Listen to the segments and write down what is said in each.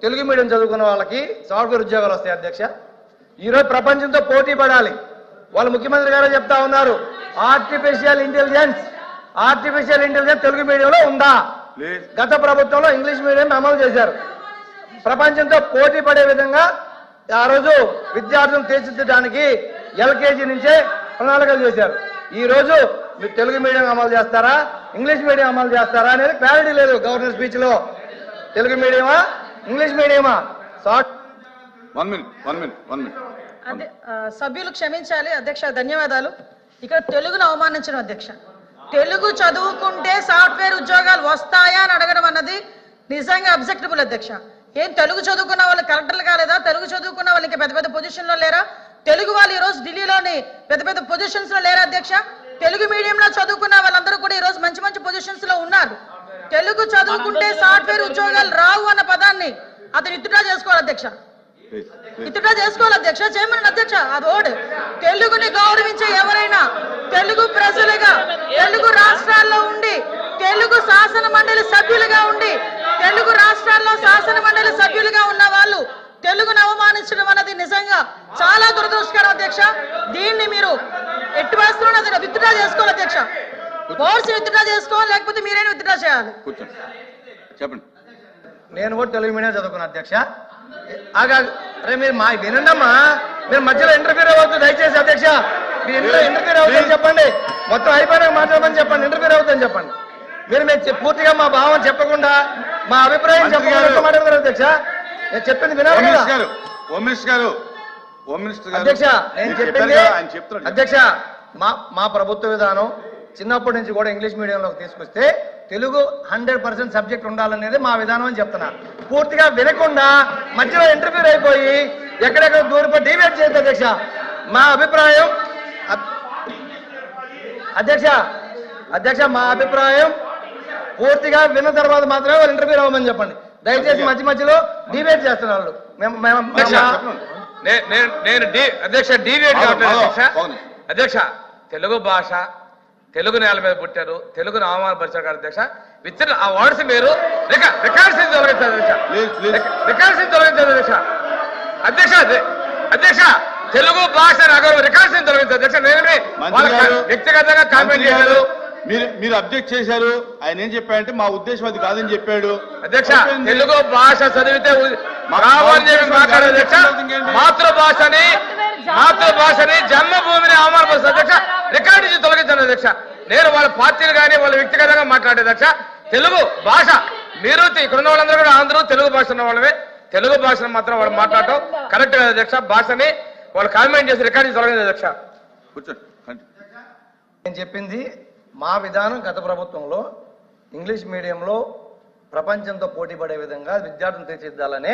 Telugu medium చదువుకున్న వాళ్ళకి software ఉద్యోగాలు వస్తాయి అధ్యక్ష. ఈరోజు ప్రపంచంతో పోటీ పడాలి. వాళ్ళు ముఖ్యమంత్రి గారు చెప్తా ఉన్నారు, ఆర్టిఫిషియల్ ఇంటెలిజెన్స్ తెలుగు మీడియంలో ఉందా? గత ప్రభుత్వంలో ఇంగ్లీష్ మీడియం అమలు చేశారు. ప్రపంచంతో పోటీ పడే విధంగా ఆ రోజు విద్యార్థులను తీర్చిదిద్దడానికి ఎల్కేజీ నుంచే ప్రణాళికలు చేశారు. ఈ రోజు మీరు తెలుగు మీడియం అమలు చేస్తారా, ఇంగ్లీష్ మీడియం అమలు చేస్తారా అనేది క్లారిటీ లేదు గవర్నర్ స్పీచ్ లో. తెలుగు మీడియమా, ఇంగ్లీష్ మీడియమా? సభ్యులు క్షమించాలి అధ్యక్ష, ధన్యవాదాలు. ఇక్కడ తెలుగును అవమానించడం అధ్యక్ష. తెలుగు చదువుకుంటే సాఫ్ట్వేర్ ఉద్యోగాలు వస్తాయా అని అడగడం అన్నది నిజంగా అబ్జెక్టబుల్ అధ్యక్ష. ఏం తెలుగు చదువుకున్న వాళ్ళు కలెక్టర్లు కాలేదా? తెలుగు చదువుకున్న వాళ్ళకి పెద్ద పెద్ద పొజిషన్లో లేరా? తెలుగు వాళ్ళు ఈ రోజు ఢిల్లీలోని పెద్ద పెద్ద పొజిషన్స్ లో లేరా అధ్యక్ష? తెలుగు మీడియంలో చదువుకున్న వాళ్ళందరూ కూడా ఈ రోజు మంచి మంచి పొజిషన్స్ లో ఉన్నారు. తెలుగు చదువుకుంటే సాఫ్ట్వేర్ ఉద్యోగాలు రావు అన్న పదాన్ని అతను ఇత్తుడా చేసుకోవాలి అధ్యక్ష, ఇత్తుడా చేసుకోవాలి అధ్యక్ష, చేయమని అధ్యక్ష. అది ఓడు తెలుగుని గౌరవించే ఎవరైనా తెలుగు ప్రజలుగా తెలుగు రాష్ట్రాల్లో ఉండి తెలుగు శాసన మండలి సభ్యులుగా ఉండి తెలుగు రాష్ట్రాల్లో శాసన మండలి సభ్యులుగా ఉన్న వాళ్ళు తెలుగును అవమానించడం అన్నది నిజంగా చాలా దురదృష్టకరం అధ్యక్ష. దీన్ని మీరు ఎట్టి వేస్తున్నా విత్డ్రా చేసుకోవాలి అధ్యక్ష. కోర్సు విత్డ్రా చేసుకోవాలి, లేకపోతే మీరైనా విత్డ్రా చేయాలి. చెప్పండి. నేను కూడా తెలుగు మీడియం చదువుకున్నా అధ్యక్ష. అరే మీరు మా వినండమ్మా, మీరు మధ్యలో ఇంటర్ఫీర్ అవ్వద్దు దయచేసి అధ్యక్ష. మీరు ఇంటర్ఫీర్ అవుతుందని చెప్పండి, మొత్తం అయిపోయినాక మాట్లాడమని చెప్పండి, ఇంటర్ఫీర్ అవుతుందని చెప్పండి. మీరు పూర్తిగా మా భావం చెప్పకుండా మా అభిప్రాయం చెప్పకుండా మాట్లాడతారు అధ్యక్ష. నేను చెప్పింది వినాలి కదా అధ్యక్ష. నేను చెప్పింది అధ్యక్ష, మా ప్రభుత్వ విధానం చిన్నప్పటి నుంచి కూడా ఇంగ్లీష్ మీడియంలోకి తీసుకొస్తే తెలుగు 100% సబ్జెక్ట్ ఉండాలనేది మా విధానం అని చెప్తున్నా. పూర్తిగా వినకుండా మధ్యలో ఇంటర్వ్యూ అయిపోయి ఎక్కడెక్కడ దూరపడి డిబేట్ చేయొద్దు అధ్యక్ష. మా అభిప్రాయం అధ్యక్ష మా అభిప్రాయం పూర్తిగా విన్న తర్వాత మాత్రమే వాళ్ళు ఇంటర్వ్యూ అవ్వమని చెప్పండి దయచేసి. మధ్యలో డిబేట్ చేస్తున్నారు. అధ్యక్ష తెలుగు భాష తెలుగు నేల మీద పుట్టారు, తెలుగును అవమానపరిచారు కదా అధ్యక్ష. విత్ ఆ వర్డ్స్ మీరు రికార్డ్స్ తొలగించారు అధ్యక్ష. అధ్యక్ష తెలుగు భాష రికార్డ్స్ తొలగించారు అధ్యక్ష. నేనే వ్యక్తిగతంగా కామెంట్ చేయలేదు. మీరు అబ్జెక్ట్ చేశారు. ఆయన ఏం చెప్పాడంటే మా ఉద్దేశం అది కాదని చెప్పాడు అధ్యక్ష. తెలుగు భాష చదివితే మాట్లాడే అధ్యక్ష. మాతృభాషని జన్మభూమిని అవమానపరుస్తారు అధ్యక్ష. రికార్డు నుంచి తొలగించాను అధ్యక్ష. నేను వాళ్ళ పార్టీలు కానీ వాళ్ళ వ్యక్తిగతంగా మాట్లాడే అధ్యక్ష. తెలుగు భాష మీరు ఇక్కడ ఉన్న వాళ్ళందరూ కూడా అందరూ తెలుగు భాష ఉన్న వాళ్ళమే. తెలుగు భాషను మాత్రం వాళ్ళు మాట్లాడటం కరెక్ట్ కదా అధ్యక్ష. భాషని వాళ్ళు కామెంట్ చేసి రికార్డు నుంచి తొలగించారు అధ్యక్ష. నేను చెప్పింది మా విధానం. గత ప్రభుత్వంలో ఇంగ్లీష్ మీడియంలో ప్రపంచంతో పోటీ పడే విధంగా విద్యార్థులను తీర్చిదిద్దాలనే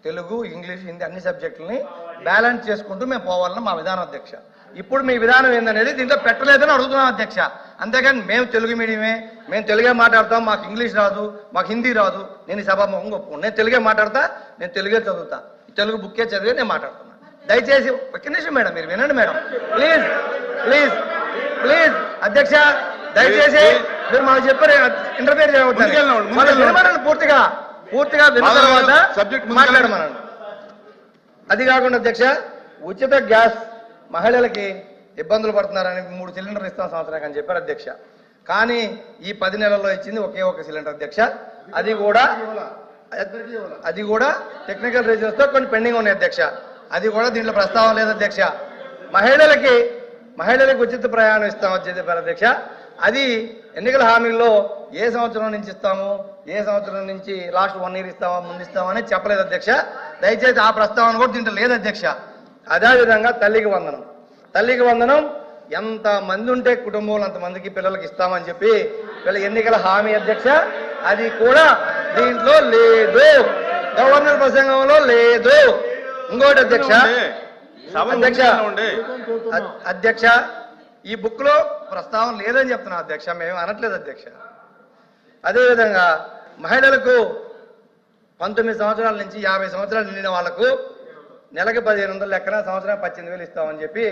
తెలుగు, ఇంగ్లీష్, హిందీ అన్ని సబ్జెక్టులని బ్యాలెన్స్ చేసుకుంటూ మేము పోవాలని మా విధానం అధ్యక్ష. ఇప్పుడు మీ విధానం ఏందనేది దీంట్లో పెట్టలేదని అడుగుతున్నాం అధ్యక్ష. అంతేగాని మేము తెలుగు మీడియమే, మేము తెలుగే మాట్లాడతాం, మాకు ఇంగ్లీష్ రాదు, మాకు హిందీ రాదు, నేను ఈ సభాముఖం ఒప్పుకోను. నేను తెలుగే మాట్లాడతా, నేను తెలుగే చదువుతా, తెలుగు బుక్కే చదివి నేను మాట్లాడుతున్నా. దయచేసి ఒక్క నిమిషం మేడం, మీరు వినండి మేడం, ప్లీజ్ ప్లీజ్ ప్లీజ్ అధ్యక్ష. దయచేసి మీరు మాకు చెప్పారు ఇంటర్ఫియర్ చేయవద్దని పూర్తిగా విన్న తర్వాత మాట్లాడమనండి. అది కాకుండా అధ్యక్ష, ఉచిత గ్యాస్ మహిళలకి ఇబ్బందులు పడుతున్నారని 3 సిలిండర్లు ఇస్తాం సంవత్సరానికి అని చెప్పారు అధ్యక్ష. కానీ ఈ 10 నెలల్లో ఇచ్చింది ఒకే ఒక సిలిండర్ అధ్యక్ష. అది కూడా టెక్నికల్ రీజన్స్ తో కొన్ని పెండింగ్ ఉన్నాయి అధ్యక్ష. అది కూడా దీంట్లో ప్రస్తావన లేదు అధ్యక్ష. మహిళలకి ఉచిత ప్రయాణం ఇస్తామని చెప్పారు అధ్యక్ష. అది ఎన్నికల హామీల్లో ఏ సంవత్సరం నుంచి ఇస్తాము, ఏ సంవత్సరం నుంచి లాస్ట్ 1 year ఇస్తామా, ముందు ఇస్తామని చెప్పలేదు అధ్యక్ష. దయచేసి ఆ ప్రస్తావన కూడా దీంట్లో లేదు అధ్యక్ష. అదేవిధంగా తల్లికి వందనం ఎంత మంది ఉంటే కుటుంబంలో అంతమందికి పిల్లలకి ఇస్తామని చెప్పి వీళ్ళ ఎన్నికల హామీ అధ్యక్ష. అది కూడా దీంట్లో లేదు, గవర్నర్ ప్రసంగంలో లేదు. ఇంకోటి అధ్యక్ష ఈ బుక్ లో ప్రస్తావన లేదని చెప్తున్నా అధ్యక్ష, మేము అనట్లేదు అధ్యక్ష. అదేవిధంగా మహిళలకు 19 సంవత్సరాల నుంచి 50 సంవత్సరాలు నిండిన వాళ్లకు నెలకి 1500 లెక్కన సంవత్సరానికి 18,000 ఇస్తామని చెప్పి